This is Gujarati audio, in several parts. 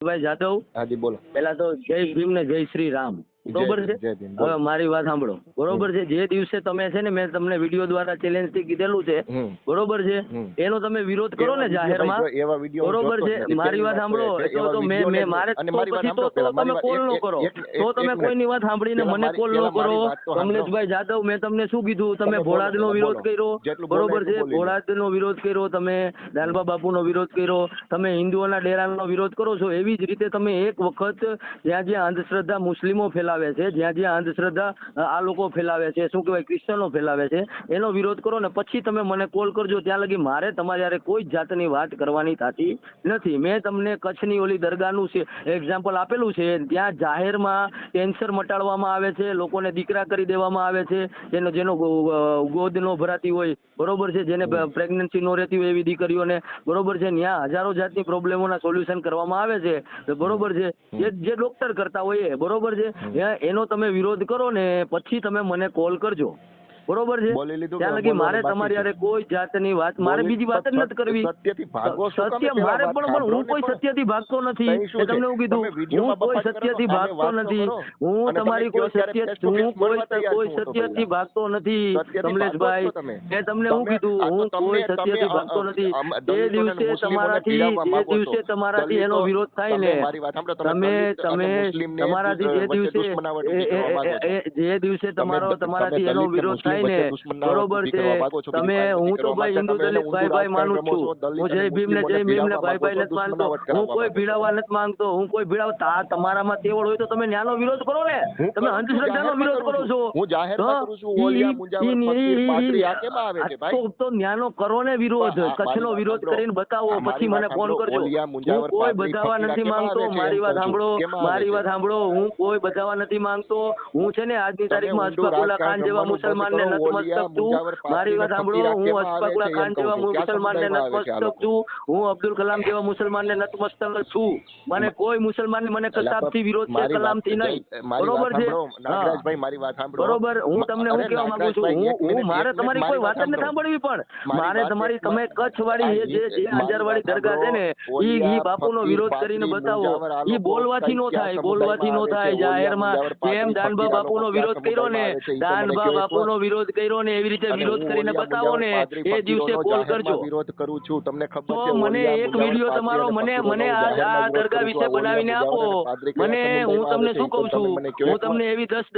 ભાઈ જાદવ, હાજી બોલો. પેલા તો જય ભીમ ને જય શ્રી રામ. બરોબર છે. જય ભીમ, બોલો. હવે મારી વાત સાંભળો. બરોબર છે. જે દિવસે તમે છે ને મેં તમને વિડીયો દ્વારા ચેલેન્જ થી કીધેલું છે, બરોબર છે, એનો તમે વિરોધ કરો ને જાહેરમાં, બરોબર છે. મારી વાત સાંભળો. તો મેં મારે તો પછી તો તમે કોલ ન કરો, તો તમે કોઈની વાત સાંભળીને મને કોલ ન કરો. કમલેશભાઈ જાદવ, મેં તમને શું કીધું? તમે ભોળાદ નો વિરોધ કર્યો, બરોબર છે, ભોળાદ નો વિરોધ કર્યો, તમે દાનબા બાપુ નો વિરોધ કર્યો, તમે હિન્દુઓના ડેરાનો વિરોધ કરો છો. એવી જ રીતે તમે એક વખત જ્યાં જ્યાં અંધશ્રદ્ધા મુસ્લિમો ફેલાવે છે, જ્યાં જ્યાં અંધશ્રદ્ધા આ લોકો ફેલાવે છે, શું કહેવાય, ક્રિશ્ચનો ફેલાવે છે, એનો વિરોધ કરો ને પછી તમે મને કોલ કરજો. ત્યાં લગી મારે તમારી યારે કોઈ જાતની વાત કરવાની થતી નથી. મેં તમને કચ્છની ઓલી દરગાહનું એક્ઝામ્પલ આપેલું છે. ત્યાં જાહેરમાં કેન્સર મટાડવામાં આવે છે, લોકોને દીકરા કરી દેવામાં આવે છે, જેનો ગોદ ન ભરાતી હોય, બરોબર છે, જેને પ્રેગ્નન્સી ન રહેતી હોય એવી દીકરીઓને, બરોબર છે, ત્યાં હજારો જાતની પ્રોબ્લેમોના સોલ્યુશન કરવામાં આવે છે, બરોબર છે, જે ડોક્ટર કરતા હોય એ, બરોબર છે. એનો તમે વિરોધ કરો ને પછી તમે મને કોલ કરજો, બરોબર છે. ત્યાં લગી મારે તમારી યારે કોઈ જાતની વાત, મારે બીજી વાત જ નથી કરવી. સત્ય મારે પણ હું કોઈ સત્યથી ભાગતો નથી. તમને હું કીધું, હું કોઈ સત્યથી ભાગતો નથી. હું તમારી કોઈ સત્યથી ભાગતો નથી, કમલેશભાઈ. મેં તમને હું કીધું, હું કોઈ સત્યથી ભાગતો નથી. એ દિવસે તમારાથી એનો વિરોધ થાય ને, તમે તમારાથી જે દિવસે તમારાથી એનો વિરોધ થાય ને, બરોબર છે, તમે, હું તો ભાઈ હિન્દુ દલિત ભાઈ માનું છું. હું જય ભીમ ને ભાઈ નથી માનતો. હું કોઈ ભીડાવા નથી માંગતો. હું કોઈ ભીડાવા, તમારામાં તેવડ હોય તો તમે ન્યાનો વિરોધ કરો ને. તમે અંધશ્રદ્ધાનો વિરોધ કરો છો તો ન્યાનો કરો ને વિરોધ. કચ્છનો વિરોધ કરીને બતાવો, પછી મને ફોન કરજો. હું કોઈ બધાવા નથી માંગતો. મારી વાત સાંભળો. હું કોઈ બધાવા નથી માંગતો. હું છે ને આજની તારીખમાં અશફાકુલ્લા ખાન જેવા મુસલમાનને નતમસ્તક છું. મારી વાત સાંભળો. હું અશફાકુલ્લા ખાન જેવા મુસલમાનને નતમસ્તક છું. હું અબ્દુલ કલામ જેવા મુસલમાનને નતમસ્તક છું. મને કોઈ મુસલમાનને મને કલામથી વિરોધ છે, કલામથી નહીં, બરોબર છે. બરોબર. હું તમને હું કહેવા માંગુ છું, હું મારે તમારી કોઈ વાત જ નથી સાંભળવી, પણ મારે તમારી, તમે કચ્છ વાળી જે અંજારવાળી દરગાહ છે ને, ઈ બાપુનો વિરોધ કરીને બતાવો. ઈ બોલવાથી નો થાય. જાહેરમાં જેમ દાનબા બાપુનો વિરોધ કર્યો ને, દાનબા બાપુનો વિરોધ કર્યો ને, એવી રીતે વિરોધ કરીને બતાવો ને. એ દિવસે કોલ કરજો. વિરોધ કરું છું, તમને ખબર છે. તો મને એક વિડીયો તમારો મને આ દરગાહ વિશે બનાવીને આપો. હું તમને શું કહું છું, હું તમને એવી 10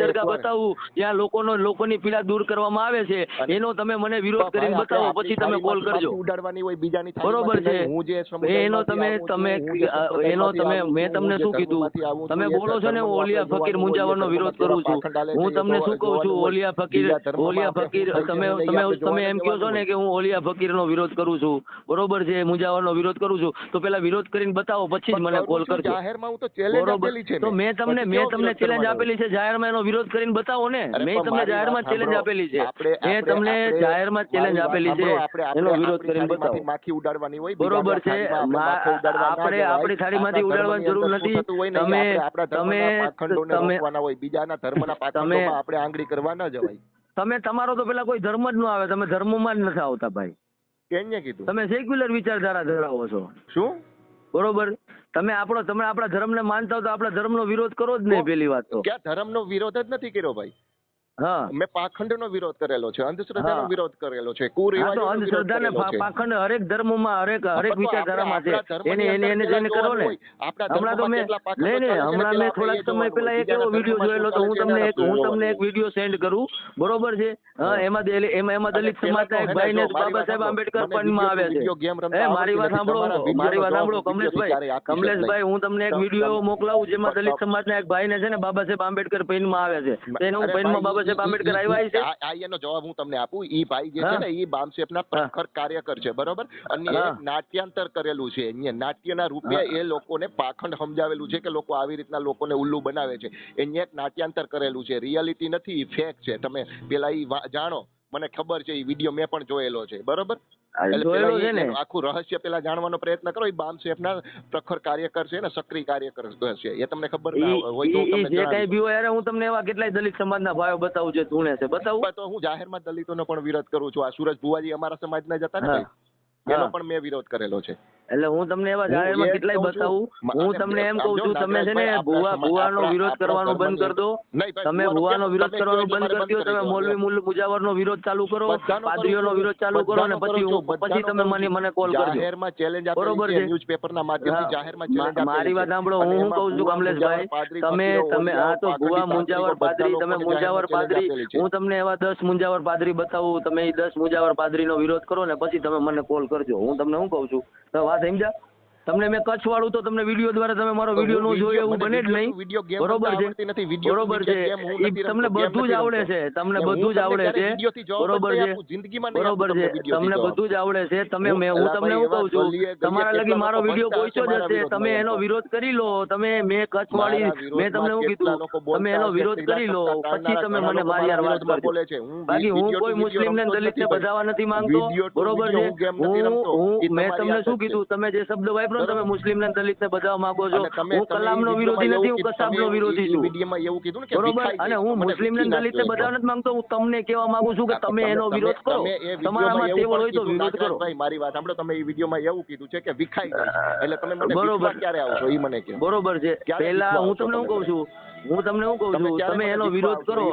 દરગાહ બતાવું જ્યાં લોકોની પીડા દૂર કરવામાં આવે છે. એનો તમે મને વિરોધ કરીને બતાવો, પછી તમે કોલ કરજો, બરોબર છે. મેં તમને શું કીધું? તમે બોલો છો ને હું ઓલિયા ફકીર મુંજાવરનો વિરોધ કરું છું. હું તમને શું કહું છું? ઓલિયા ફકીર તમે એમ કહો છો ને કે હું ઓલિયા ફકીરનો વિરોધ કરું છું, બરોબર છે, મુંજાવરનો વિરોધ કરું છું. તો પેલા વિરોધ કરીને બતાવો, પછી જ મને કોલ કરજો, બરોબર. તો મેં તમને ચેલેન્જ આપેલી છે જાહેરમાં, એનો વિરોધ કરીને બતાવો ને. મેં તમને જાહેરમાં ચેલેન્જ આપેલી છે. એનો વિરોધ કરીને બતાવો, બરોબર છે. આપણે આપણી થાળીમાંથી ઉડાડવાની જરૂર નથી. તમે તમારો તો પેલા કોઈ ધર્મ જ ન આવે. તમે ધર્મમાં જ નથી આવતા ભાઈ. તમે સેક્યુલર વિચારધારા ધરાવો છો. શું? બરોબર. તમે આપણા ધર્મને માનતા હો તો આપણા ધર્મનો વિરોધ કરો જ નહીં. પેલી વાત તો ક્યાં ધર્મનો વિરોધ જ નથી કર્યો ભાઈ. હા, મેં પાખંડનો વિરોધ કરેલો છે, અંધશ્રદ્ધાનો વિરોધ કરેલો છે, અંધશ્રદ્ધા ને પાખંડ હરેક ધર્મમાં, હરેક વિચારધારામાં છે. એને કરો ને. હમણાં મેં થોડાક સમય પહેલા એક એવો વિડીયો જોયેલો તો હું તમને એક વિડીયો સેન્ડ કરું, બરોબર છે. એમાં દલિત સમાજના એક ભાઈને બાબા સાહેબ આંબેડકર પંડમાં આવે છે. મારી વાત સાંભળો કમલેશભાઈ, હું તમને એક વિડીયો મોકલાવું જેમાં દલિત સમાજના એક ભાઈને છે ને બાબા સાહેબ આંબેડકર પંડમાં આવે છે. એનું પંડમાં બાબા આંબેડકર આવ્યા છે. એનો જવાબ હું તમને આપું. ઈ ભાઈ જે છે ને, ઈ બામસેફના પ્રખર કાર્યકર છે, બરોબર. અને નાટ્યાંતર કરેલું છે. નાટ્યના રૂપે એ લોકોને પાખંડ સમજાવેલું છે કે લોકો આવી રીતના લોકોને ઉલ્લુ બનાવે છે. એને એક નાટ્યાંતર કરેલું છે. રિયાલિટી નથી, ઈ ફેક છે. તમે પેલા ઈ જાણો. મને ખબર છે, ઈ વિડીયો મેં પણ જોયેલો છે, બરોબર. આખું રહસ્ય પેલા જાણવાનો પ્રયત્ન કરો. ઈ બામસેફના પ્રખર કાર્યકર છે ને, સક્રિય કાર્યકર છે. એ તમને ખબર ના હોય તો જે કઈ બી હોય, હું તમને એવા કેટલાય દલિત સમાજના ભાઈઓ બતાવું છે, ધૂણે છે, બતાવું. તો હું જાહેરમાં દલિતોનો પણ વિરોધ કરું છું. આ સુરજ ભુવાજી અમારા સમાજના જ હતા ને, એનો પણ મેં વિરોધ કરેલો છે. એટલે હું તમને એવા જાહેરમાં કેટલાય બતાવું. હું તમને એમ કહું છું, તમે છે ને ભુવાનો વિરોધ કરવાનું બંધ કરી દો. તમે ભુવાનો વિરોધ કરવાનું બંધ કરી દો. તમે મૌલવી મુજાવરનો વિરોધ ચાલુ કરો, પાદરીઓનો વિરોધ ચાલુ કરો, અને પછી તમે મને કોલ કરજો. જાહેરમાં ચેલેન્જ આપે બરોબર છે છે. ન્યૂઝપેપરના માધ્યમથી જાહેરમાં ચેલેન્જ આપે. મારી વાત સાંભળો, હું શું કહું છું કમલેશભાઈ, તમે આ તો ભુવા મુંજાવર પાદરી, તમે મુંજાવર પાદરી, હું તમને એવા 10 મુંજાવર પાદરી બતાવું. તમે એ 10 મુંજાવર પાદરીનો વિરોધ કરો ને પછી તમે મને કોલ કરજો. હું તમને શું કહું છું, તો વાત સમજ્યા? તમને મેં કચ્છ વાળું તો તમને વિડીયો દ્વારા તમે મારો વિડીયો નો જોયો એવું બને જ નહીં. બરોબર છે, બરોબર છે. તમને બધું જ આવડે છે, તમને બધું જ આવડે છે. બરોબર છે, બરોબર છે. તમને બધું જ આવડે છે. તમે હું તમને શું કહું છું, તમારા લગી મારો વિડીયો પહોંચ્યો જ હશે. તમે એનો વિરોધ કરી લો. તમે મેં કચ્છ વાળી મેં તમને શું કીધું, તમે એનો વિરોધ કરી લો પછી તમે મને મારી યાર વાત કરજો. બાકી હું કોઈ મુસ્લિમ ને દલિત ને બધાવા નથી માંગતો. બરોબર છે. હું મેં તમને શું કીધું, તમે જે શબ્દ વાપરો તમે મુસ્લિમ ને દલિત ને બધા માંગો છો. હું કલામનો વિરોધી નથી, હું કસાબનો વિરોધી છું. બરોબર. અને હું મુસ્લિમ ને દલિત ને બધા નથી માંગતો. હું તમને કહેવા માંગુ છું કે તમે એનો વિરોધ કરો. તમારામાં તેવડ હોય તો વિરોધ કરો. મારી વાત સાંભળો, તમે એ વિડીયોમાં એવું કીધું છે કે વિખાઈ ગઈ, એટલે તમે મને વિખવા ક્યારે આવશો એ મને કહો. બરોબર છે. પહેલા હું તમને શું કહું છું, તમે એનો વિરોધ કરો.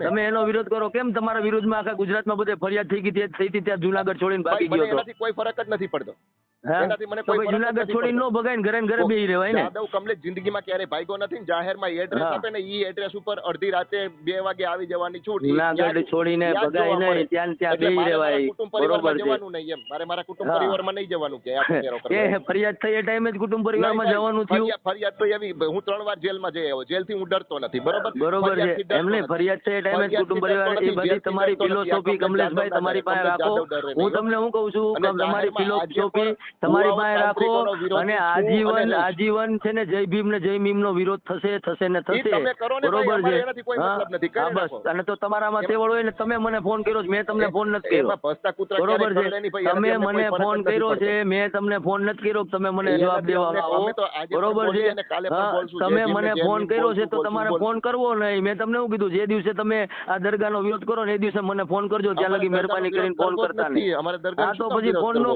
તમે એનો વિરોધ કરો. કેમ તમારા વિરોધમાં આખા ગુજરાતમાં બધે ફરિયાદ થઈ ગઈ હતી, ત્યાં જુનાગઢ છોડીને ભાગી ગયો હતો? એનાથી કોઈ ફરક જ નથી પડતો. જુનાગઢ છોડીને નો ભગાય ને ઘરે ને ઘરે બેહી રહેવાય ને. યાદવ કમલેશ જિંદગીમાં ક્યારે ભાગ્યો નથી ને જાહેરમાં એડ્રેસ આપે ને ઈ એડ્રેસ ઉપર અડધી રાતે 2 વાગે આવી જવાની છૂટ. જુનાગઢ છોડીને ભગાય નહીં, ત્યાં બેહી રહેવાય. બરોબર છે. મારા કુટુંબ પરિવારમાં નહીં જવાનું કે ફરિયાદ થઈ એ ટાઈમે જ કુટુંબ પરિવારમાં જવાનું થયું. ફરિયાદ તો એવી, હું 3 વાર જેલમાં જઈ આવ્યો, જેલથી હું ડરતો નથી. બરોબર છે. એમને ફરિયાદ થઈ એ ટાઈમે જ કુટુંબ પરિવાર, એ બધી તમારી ફિલોસોફી કમલેશભાઈ તમારી પાસે રાખો. હું તમને શું કહું છું, તમારી ફિલોસોફી તમારી પાસે રાખો. અને આજીવન છે ને જય ભીમ ને જય મીમ નો વિરોધ થશે ને થશે. બરોબર છે. હા બસ. અને તો તમારામાં તેવડ હોય ને તમે મને ફોન કર્યો છે, મેં તમને ફોન નથી કર્યો. બરોબર છે. તમે મને ફોન કર્યો છે, મેં તમને ફોન નથી કર્યો, તમે મને જવાબ દેવા આવો. બરોબર છે. તમે મને ફોન કર્યો છે તો તમારે ફોન કરવો નહીં. મેં તમને શું કીધું, જે દિવસે તમે આ દરગાહનો વિરોધ કરો ને એ દિવસે મને ફોન કરજો. ત્યાં લગી મહેરબાની કરીને ફોન કરતા નહીં. હા તો પછી ફોન નો